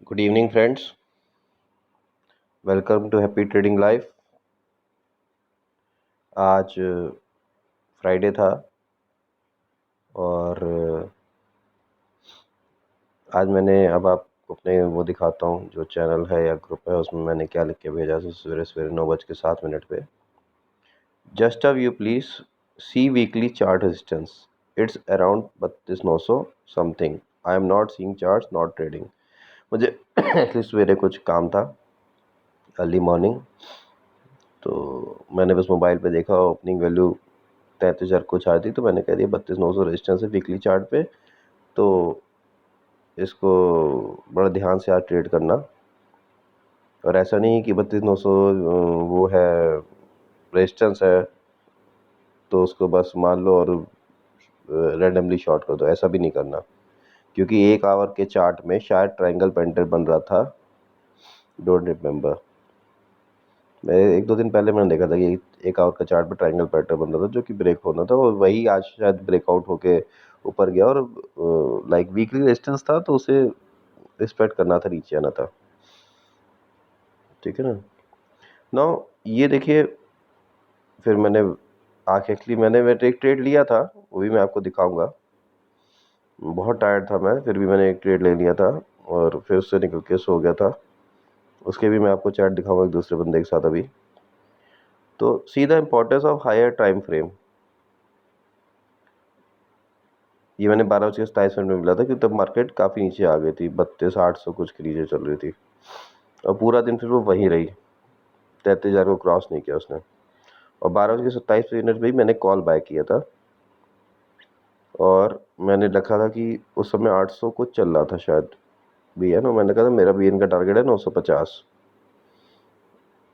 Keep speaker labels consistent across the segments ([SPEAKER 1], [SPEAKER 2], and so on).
[SPEAKER 1] Good evening friends. Welcome to happy trading life. आज Friday था और आज मैंने अब आपको अपने वो दिखाता हूँ जो चैनल है या ग्रुप है उसमें मैंने क्या लिख के भेजा था सवेरे सवेरे 9:07 पे। Just a view please see weekly chart resistance it's around 32,900 something. I am not seeing charts not trading. मुझे एक्चुअली सवेरे कुछ काम था अर्ली मॉर्निंग, तो मैंने बस मोबाइल पे देखा ओपनिंग वैल्यू 33,000 कुछ आ रही थी, तो मैंने कह दिया 32,900 रेजिस्टेंस है वीकली चार्ट पे, तो इसको बड़ा ध्यान से आज ट्रेड करना। और ऐसा नहीं कि 32,900 वो है रेजिस्टेंस है तो उसको बस मान लो और रैंडमली शॉर्ट कर दो, ऐसा भी नहीं करना, क्योंकि 1 आवर के चार्ट में शायद ट्रायंगल पेंटर बन रहा था, डोंट रिमेम्बर। मैं 1-2 दिन पहले मैंने देखा था कि 1 आवर का चार्ट पे ट्रायंगल पैटर्न बन रहा था जो कि ब्रेक होना था, और वही आज शायद ब्रेकआउट होके ऊपर गया और लाइक वीकली रेजिस्टेंस था तो उसे रिस्पेक्ट करना था, नीचे आना था। ठीक है ना। नाउ ये देखिए, फिर मैंने एक्चुअली मैंने एक ट्रेड लिया था, वो भी मैं आपको दिखाऊंगा। बहुत टायर्ड था मैं, फिर भी मैंने एक ट्रेड ले लिया था और फिर उससे निकल के सो गया था। उसके भी मैं आपको चार्ट दिखाऊंगा एक दूसरे बंदे के साथ अभी। तो see the importance of higher time frame. ये मैंने 12:27 में मिला था कि तब मार्केट काफ़ी नीचे आ गई थी, 32,800 कुछ के नीचे चल रही थी, और पूरा दिन फिर वो वहीं रही, 33,000 को क्रॉस नहीं किया उसने। और 12:27 में ही मैंने कॉल बाय किया था और मैंने रखा था कि उस समय 800 कुछ चल रहा था शायद बी एन, और मैंने कहा था मेरा बी एन का टारगेट है 950।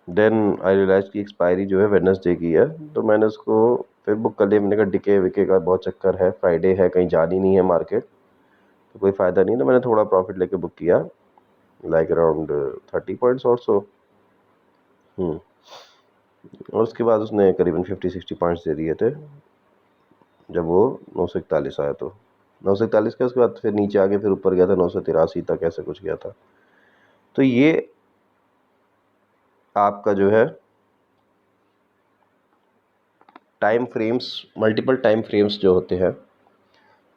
[SPEAKER 1] देन आई रियलाइज की एक्सपायरी जो है वेडनेसडे की है, तो मैंने उसको फिर बुक कर लिया। मैंने कहा डिके विके का बहुत चक्कर है, फ्राइडे है, कहीं जानी नहीं है मार्केट, तो कोई फ़ायदा नहीं, तो मैंने थोड़ा प्रॉफिट लेके बुक किया, लाइक अराउंड 30 पॉइंट्स और सो। और उसके बाद उसने करीबन 50-60 पॉइंट्स दे दिए थे जब वो 941 आया, तो 941 का उसके बाद फिर नीचे आके फिर ऊपर गया था 983 तक, ऐसे कुछ गया था। तो ये आपका जो है time frames, multiple time frames जो होते हैं,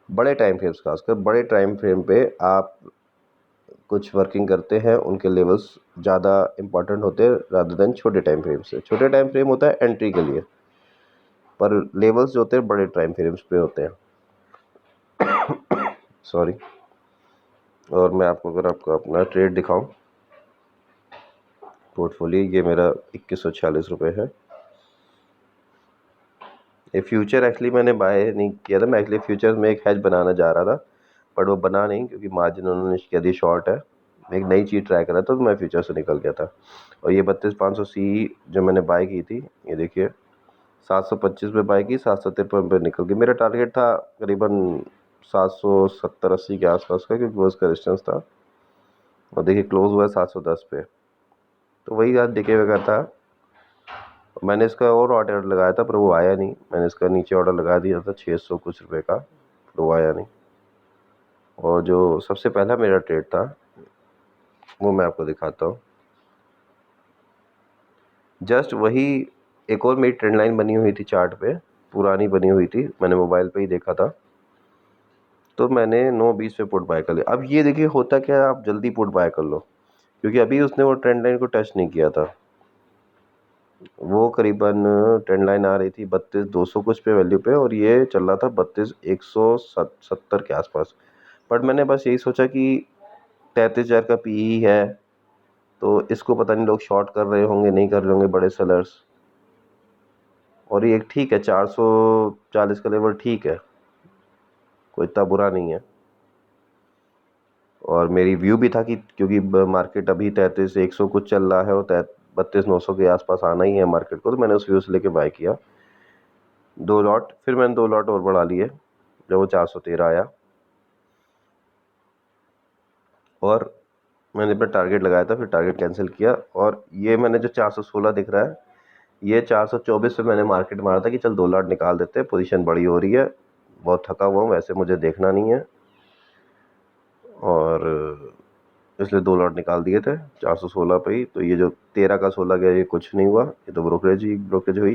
[SPEAKER 1] बड़े टाइम फ्रेम्स, खासकर बड़े टाइम फ्रेम पे आप कुछ वर्किंग करते हैं, उनके लेवल्स ज़्यादा इंपॉर्टेंट होते हैं रादर देन छोटे टाइम फ्रेम से। छोटे टाइम फ्रेम होता है एंट्री के लिए, पर लेवल्स जो होते हैं बड़े टाइम फ्रेम्स पे होते हैं। सॉरी। और मैं आपको अगर आपको अपना ट्रेड दिखाऊं, पोर्टफोलियो ये मेरा 2146 है। ये फ्यूचर एक्चुअली मैंने बाय नहीं किया था, मैं एक्चुअली फ्यूचर में एक हेज बनाना जा रहा था, बट वो बना नहीं क्योंकि मार्जिन उन्होंने कह दी शॉर्ट है। मैं एक नई चीज़ ट्राई कर रहा था, तो मैं फ्यूचर से निकल गया था। और ये 32,500 सी जो मैंने बाय की थी, ये देखिए 725 पे बाय की, 753 पे निकल गई। मेरा टारगेट था करीबन 770-80 के आसपास का, क्योंकि वो उसका रेजिस्टेंस था। और देखिए क्लोज हुआ है 710 पे, तो वही आज दिखे हुए का था। मैंने इसका और ऑर्डर लगाया था पर वो आया नहीं, मैंने इसका नीचे ऑर्डर लगा दिया था 600 कुछ रुपए का, तो वो आया नहीं। और जो सबसे पहला मेरा ट्रेड था वो मैं आपको दिखाता हूँ। जस्ट वही एक और मेरी ट्रेंड लाइन बनी हुई थी चार्ट पे, पुरानी बनी हुई थी, मैंने मोबाइल पे ही देखा था, तो मैंने 9:20 पे पुट बाय कर लिया। अब ये देखिए होता क्या है, आप जल्दी पुट बाय कर लो, क्योंकि अभी उसने वो ट्रेंड लाइन को टच नहीं किया था। वो करीबन ट्रेंड लाइन आ रही थी 32,200 कुछ पे वैल्यू पे, और ये चल रहा था 32,170 के आसपास। बट मैंने बस यही सोचा कि 33,000 का पीई है, तो इसको पता नहीं लोग शॉर्ट कर रहे होंगे, नहीं कर रहे होंगे बड़े सेलर्स, और ये ठीक है 440 का लेवल ठीक है, कोई इतना बुरा नहीं है। और मेरी व्यू भी था कि क्योंकि मार्केट अभी 33,100 कुछ चल रहा है और 32,900 के आसपास आना ही है मार्केट को, तो मैंने उस व्यू से लेके बाय किया 2 लॉट। फिर मैंने 2 लॉट और बढ़ा लिए जब वो 413 आया, और मैंने अपना टारगेट लगाया था, फिर टारगेट कैंसिल किया। और ये मैंने जो 416 दिख रहा है, ये 424 पे मैंने मार्केट मारा था कि चल 2 लॉट निकाल देते हैं, पोजीशन बड़ी हो रही है, बहुत थका हुआ हूँ, वैसे मुझे देखना नहीं है। और इसलिए 2 लॉट निकाल दिए थे 416 पे ही। तो ये जो 13 का 16 गया ये कुछ नहीं हुआ, ये तो ब्रोकरेज हुई।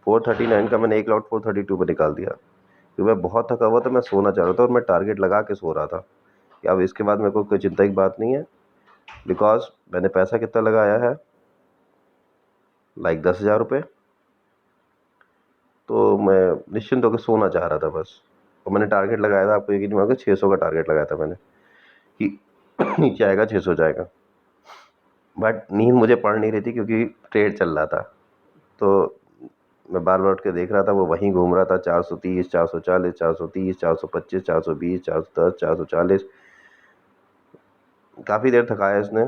[SPEAKER 1] 439 का मैंने एक लॉट 432 पे निकाल दिया क्योंकि मैं बहुत थका हुआ था, मैं सोना चाह रहा था और मैं टारगेट लगा के सो रहा था कि अब इसके बाद मेरे को कोई चिंता की बात नहीं है, बिकॉज मैंने पैसा कितना लगाया है, लाइक 10,000 रुपये। तो मैं निश्चिंत होकर सोना चाह रहा था बस। और मैंने टारगेट लगाया था, आपको यकीन नहीं होगा, 600 का टारगेट लगाया था मैंने कि नीचे आएगा 600 जाएगा। बट नींद मुझे पड़ नहीं रही थी क्योंकि ट्रेड चल रहा था। तो मैं बार बार उठ के देख रहा था, वो वहीं घूम रहा था, 430, 440, 430, 425, 420, 410, 440। काफ़ी देर थकाया इसने।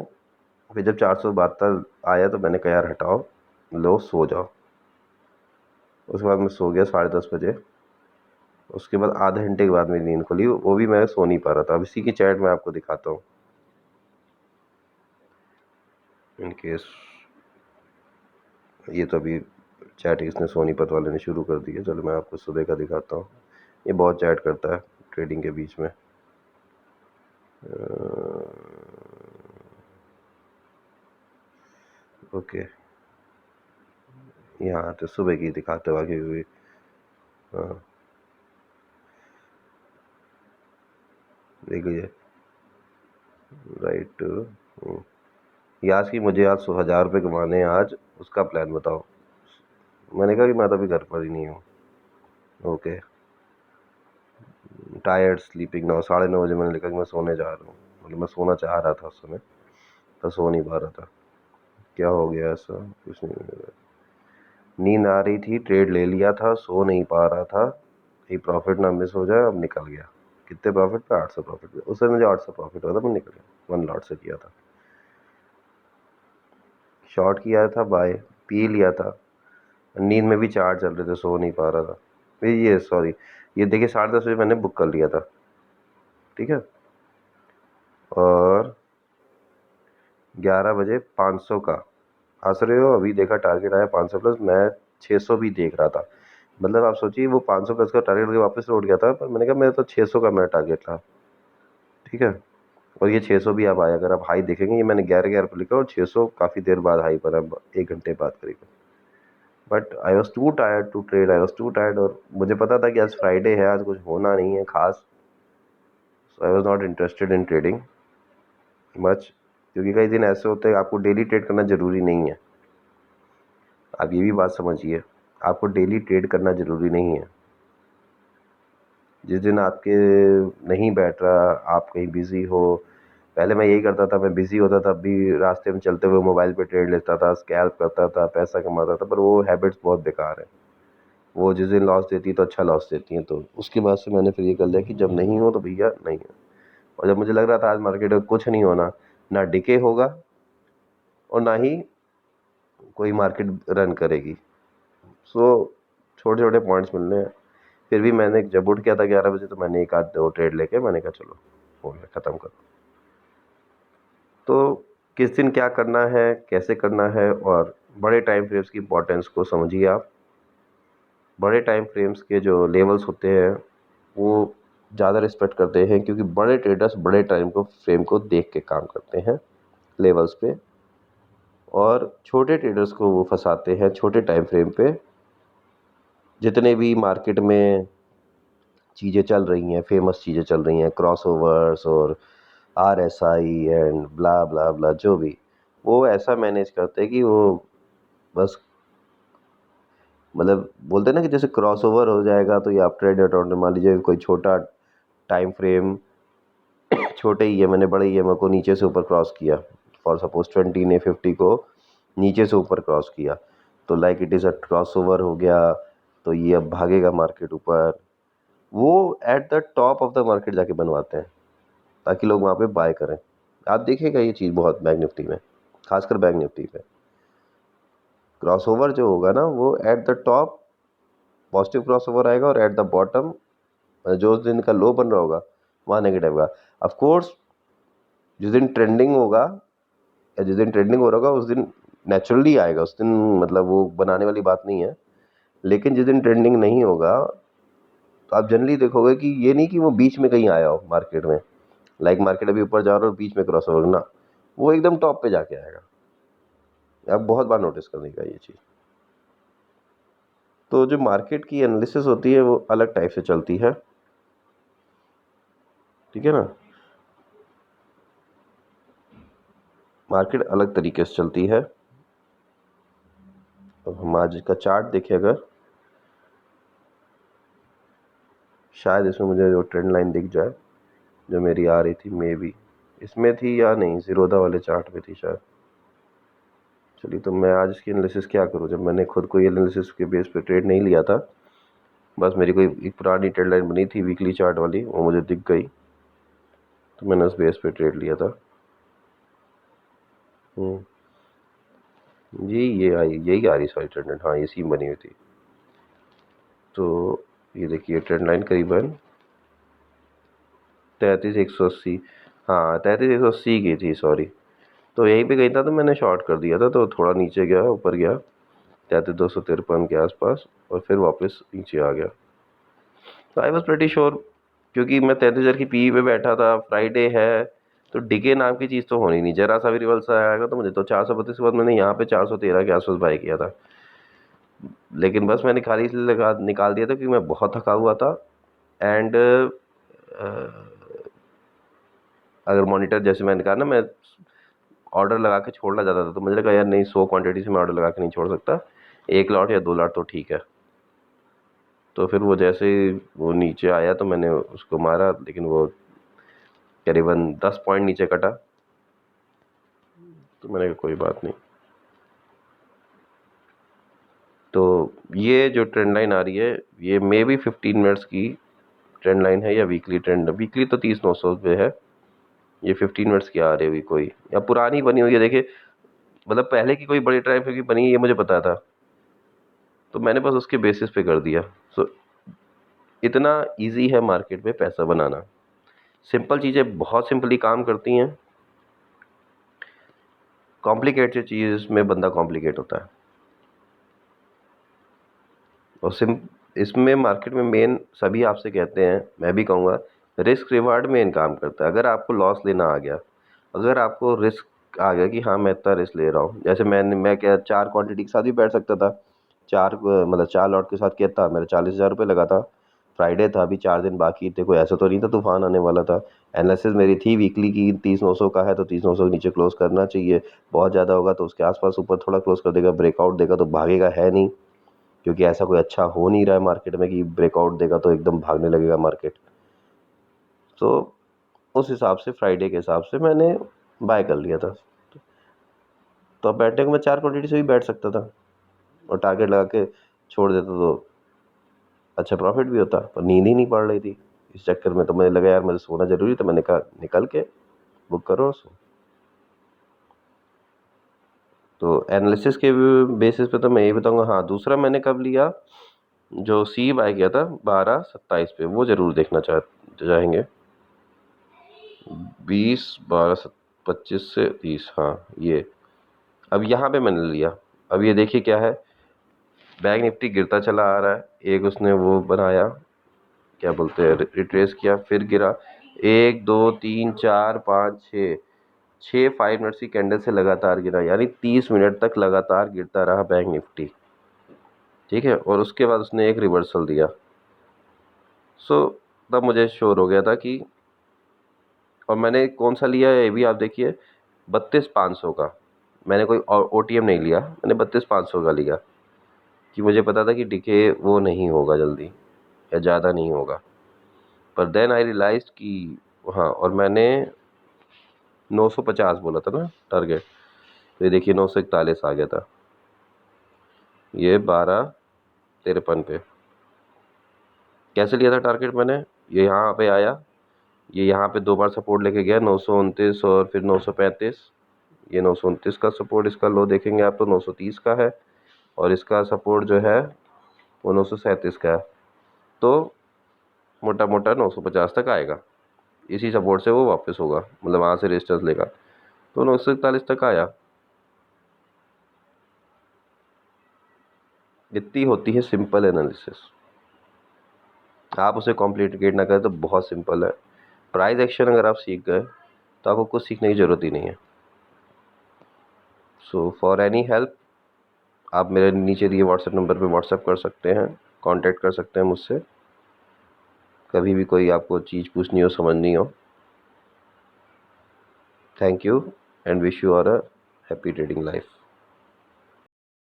[SPEAKER 1] फिर जब 472 आया तो मैंने कहा यार हटाओ, लो सो जाओ। उसके बाद मैं सो गया 10:30 बजे। उसके बाद आधे घंटे के बाद मेरी नींद खुली, वो भी मैं सो नहीं पा रहा था। अब इसी की चैट मैं आपको दिखाता हूँ इन केस। ये तो अभी चैट इसने सोनीपत वाले ने शुरू कर दी है। चलो मैं आपको सुबह का दिखाता हूँ। ये बहुत चैट करता है ट्रेडिंग के बीच में। ओके, यहाँ तो सुबह की दिखाते हो आगे हुई। हाँ देख लीजिए, राइट। ये आज की मुझे आज 1,000 रुपये कमाने हैं आज, उसका प्लान बताओ। मैंने कहा कि मैं तो अभी घर पर ही नहीं हूँ। Okay, tired sleeping now. 9:30 बजे मैंने लिखा कि मैं सोने जा रहा हूँ। मतलब मैं सोना चाह रहा था उस समय, तो सो नहीं पा रहा था। क्या हो गया ऐसा? कुछ नहीं, नींद आ रही थी, ट्रेड ले लिया था, सो नहीं पा रहा था, कहीं प्रॉफिट ना मिस हो जाए। अब निकल गया। कितने प्रॉफिट पे? 800 प्रॉफिट पे। उस समय मुझे 800 प्रॉफिट हुआ था, मैं निकल गया। 1 लॉट से किया था, शॉर्ट किया था, बाय पी लिया था। नींद में भी 4 चल रहे थे, सो नहीं पा रहा था। फिर ये सॉरी, ये देखिए 10:30 बजे मैंने बुक कर लिया था, ठीक है। और 11 बजे 500 का हंस रहे हो, अभी देखा टारगेट आया 500 प्लस। मैं 600 भी देख रहा था। मतलब आप सोचिए, वो 500 प्लस का टारगेट करके वापस लौट गया था, पर मैंने कहा मेरा तो 600 का मेरा टारगेट था, ठीक है। और ये 600 भी आप आया, अगर आप हाई देखेंगे, ये मैंने 11 पर लिखा और 600 काफ़ी देर बाद हाई बना, 1 घंटे बाद करीब। But I was too tired to trade, I was too tired. और मुझे पता था कि आज फ्राइडे है, आज कुछ होना नहीं है खास। So I was not interested in trading much, क्योंकि कई दिन ऐसे होते हैं आपको डेली ट्रेड करना ज़रूरी नहीं है। आप ये भी बात समझिए, आपको डेली ट्रेड करना ज़रूरी नहीं है। जिस दिन आपके नहीं बैठ रहा, आप कहीं बिज़ी हो, पहले मैं यही करता था, मैं बिज़ी होता था, भी रास्ते में चलते हुए मोबाइल पे ट्रेड लेता था, स्कैल्प करता था, पैसा कमाता था, पर वो हैबिट्स बहुत बेकार है। वो जिस दिन लॉस देती है तो अच्छा लॉस देती हैं। तो उसके बाद से मैंने फिर ये कर लिया कि जब नहीं हो तो भैया नहीं है। और जब मुझे लग रहा था आज मार्केट में कुछ नहीं होना, ना डिके होगा और ना ही कोई मार्केट रन करेगी, सो छोटे छोटे पॉइंट्स मिलने हैं। फिर भी मैंने जब उठ गया था 11 बजे, तो मैंने एक आध दो ट्रेड लेके मैंने कहा चलो हो गया, ख़त्म करो। तो किस दिन क्या करना है, कैसे करना है, और बड़े टाइम फ्रेम्स की इंपॉर्टेंस को समझिए आप। बड़े टाइम फ्रेम्स के जो लेवल्स होते हैं वो ज़्यादा रिस्पेक्ट करते हैं, क्योंकि बड़े ट्रेडर्स बड़े टाइम को फ्रेम को देख के काम करते हैं लेवल्स पे, और छोटे ट्रेडर्स को वो फंसाते हैं छोटे टाइम फ्रेम पे। जितने भी मार्केट में चीज़ें चल रही हैं, फेमस चीज़ें चल रही हैं, क्रॉसओवर्स और RSI एंड ब्ला ब्ला ब्ला, जो भी, वो ऐसा मैनेज करते हैं कि वो बस, मतलब बोलते हैं ना कि जैसे क्रॉसओवर हो जाएगा तो ये आप ट्रेड अकाउंट मान लीजिए, कोई छोटा टाइम फ्रेम, छोटे EMA बड़े EMA को नीचे से ऊपर क्रॉस किया, फॉर सपोज 20 ने 50 को नीचे से ऊपर क्रॉस किया, तो like it is a crossover हो गया। तो ये अब भागेगा मार्केट ऊपर। वो at the top of the market जाके बनवाते हैं ताकि लोग वहाँ पे बाय करें। आप देखिएगा ये चीज़ बहुत बैंक निफ्टी में, खासकर बैंक निफ्टी में क्रॉसओवर जो होगा ना, वो at the top positive crossover आएगा, और एट द बॉटम जो उस दिन का लो बन रहा होगा वहाँ नेगेटिव होगा। ऑफ कोर्स जिस दिन ट्रेंडिंग होगा या जिस दिन ट्रेंडिंग हो रहा होगा उस दिन नेचुरली आएगा, उस दिन मतलब वो बनाने वाली बात नहीं है। लेकिन जिस दिन ट्रेंडिंग नहीं होगा तो आप जनरली देखोगे कि ये नहीं कि वो बीच में कहीं आया हो मार्केट में, लाइक मार्केट अभी ऊपर जा रहा है और बीच में क्रॉस ओवर ना, वो एकदम टॉप पे जाके आएगा। आप बहुत बार नोटिस करने का ये चीज़। तो जो मार्केट की एनालिसिस होती है वो अलग टाइप से चलती है, ठीक है ना। मार्केट अलग तरीके से चलती है। अब हम आज का चार्ट देखें अगर, शायद इसमें मुझे जो ट्रेंड लाइन दिख जाए जो मेरी आ रही थी, मे बी इसमें थी या नहीं, ज़ीरोधा वाले चार्ट में थी शायद। चलिए, तो मैं आज इसकी एनालिसिस क्या करूं जब मैंने खुद कोई एनालिसिस के बेस पे ट्रेड नहीं लिया था। बस मेरी कोई एक पुरानी ट्रेड लाइन बनी थी वीकली चार्ट वाली, वो मुझे दिख गई तो मैंने उस बेस पे ट्रेड लिया था। जी, ये आई, यही आ रही सारी ट्रेंड लाइन, हाँ ये सीम बनी हुई थी। तो ये देखिए ट्रेंड लाइन करीबन 33,180, हाँ 33,180 की थी, सॉरी। तो यहीं पे गई था तो मैंने शॉर्ट कर दिया था, तो थोड़ा नीचे गया, ऊपर गया 33,253 के आसपास और फिर वापस नीचे आ गया। तो आई वॉज प्रेटी श्योर, क्योंकि मैं 33,000 की पी पे बैठा था, फ्राइडे है, तो डिके नाम की चीज़ तो होनी नहीं, जरा सा भी रिवर्स आएगा तो मुझे तो 432 के बाद मैंने यहाँ पे 413 के आसपास बाई किया था। लेकिन बस मैंने खाली इसलिए निकाल दिया था क्योंकि मैं बहुत थका हुआ था। एंड अगर मॉनिटर, जैसे मैंने कहा ना, मैं ऑर्डर लगा के छोड़ना चाहता था, तो मुझे लगा यार नहीं, 100 क्वांटिटी से मैं ऑर्डर लगा के नहीं छोड़ सकता, 1 लॉट या 2 लॉट तो ठीक है। तो फिर वो जैसे वो नीचे आया तो मैंने उसको मारा, लेकिन वो करीबन 10 पॉइंट नीचे कटा, तो मैंने कहा कोई बात नहीं। तो ये जो ट्रेंड लाइन आ रही है ये मे बी 15 मिनट्स की ट्रेंड लाइन है या वीकली ट्रेंड, वीकली तो 30,900 पे है, ये 15 मिनट्स की आ रही हुई कोई, या पुरानी बनी हुई है। देखिए मतलब पहले की कोई बड़ी ट्राइब की बनी है ये मुझे पता था, तो मैंने बस उसके बेसिस पे कर दिया। सो इतना इजी है मार्केट में पैसा बनाना, सिंपल चीज़ें बहुत सिंपली काम करती हैं, कॉम्प्लिकेटेड चीज़ में बंदा कॉम्प्लिकेट होता है। और इसमें मार्केट में मेन सभी आपसे कहते हैं, मैं भी कहूँगा, रिस्क रिवार्ड मेन काम करता है। अगर आपको लॉस लेना आ गया, अगर आपको रिस्क आ गया कि हाँ मैं इतना रिस्क ले रहा हूँ, जैसे मैं क्या 4 क्वांटिटी के साथ भी बैठ सकता था, 4 मतलब 4 लॉट के साथ क्या था, मेरा 40,000 रुपये लगा था। फ्राइडे था, अभी 4 दिन बाकी थे, कोई ऐसा तो नहीं था तूफान आने वाला था। एनालिसिस मेरी थी वीकली की 30,900 का है तो 30,900 के नीचे क्लोज करना चाहिए, बहुत ज़्यादा होगा तो उसके आसपास ऊपर थोड़ा क्लोज कर देगा, ब्रेकआउट देगा तो भागेगा है नहीं, क्योंकि ऐसा कोई अच्छा हो नहीं रहा है मार्केट में कि ब्रेकआउट देगा तो एकदम भागने लगेगा मार्केट। तो उस हिसाब से फ्राइडे के हिसाब से मैंने बाय कर लिया था। तो अब बैठने को मैं 4 क्वांटिटी से भी बैठ सकता था और टारगेट लगा के छोड़ देता तो अच्छा प्रॉफिट भी होता, पर नींद ही नहीं पड़ रही थी इस चक्कर में। तो मुझे लगा यार मुझे सोना ज़रूरी, तो मैंने कहा निकल के बुक करो और सो। तो एनालिसिस के बेसिस पे तो मैं यही बताऊंगा। हाँ, दूसरा मैंने कब लिया, जो सी बाय किया था 12.27 पे, वो ज़रूर देखना चाहेंगे। 20, 12, 25 से 30, हाँ ये अब यहाँ पे मैंने लिया। अब ये देखिए क्या है, बैंक निफ्टी गिरता चला आ रहा है, एक उसने वो बनाया, क्या बोलते हैं, रिट्रेस किया, फिर गिरा, 1, 2, 3, 4, 5, 6 6 5 मिनट्स की कैंडल से लगातार गिरा, यानी 30 मिनट तक लगातार गिरता रहा बैंक निफ्टी, ठीक है। और उसके बाद उसने एक रिवर्सल दिया। सो तब मुझे श्योर हो गया था कि, और मैंने कौन सा लिया है ये भी आप देखिए, 32,500 का। मैंने कोई OTM नहीं लिया, मैंने 32,500 का लिया कि मुझे पता था कि डिके वो नहीं होगा जल्दी या ज़्यादा नहीं होगा। पर देन आई रियलाइज्ड कि हाँ, और मैंने 950 बोला था ना टारगेट, तो ये देखिए 941 आ गया था, ये 12.53 पे। कैसे लिया था टारगेट मैंने, ये यहाँ पे आया, ये यहाँ पे 2 बार सपोर्ट लेके गया, 929 और फिर 935। ये 929 का सपोर्ट, इसका लो देखेंगे आप तो 930 का है, और इसका सपोर्ट जो है वो 937 का है। तो मोटा मोटा 950 तक आएगा, इसी सपोर्ट से वो वापस होगा, मतलब वहाँ से रेजिस्टेंस लेगा, तो 941 तक आया। इतनी होती है सिंपल एनालिसिस, आप उसे कॉम्प्लिकेट ना करें तो बहुत सिंपल है। प्राइस एक्शन अगर आप सीख गए तो आपको कुछ सीखने की ज़रूरत ही नहीं है। सो फॉर एनी हेल्प आप मेरे नीचे दिए व्हाट्सएप नंबर पे व्हाट्सएप कर सकते हैं, कांटेक्ट कर सकते हैं मुझसे। कभी भी कोई आपको चीज़ पूछनी हो, समझनी हो। Thank you and wish you all a happy trading life.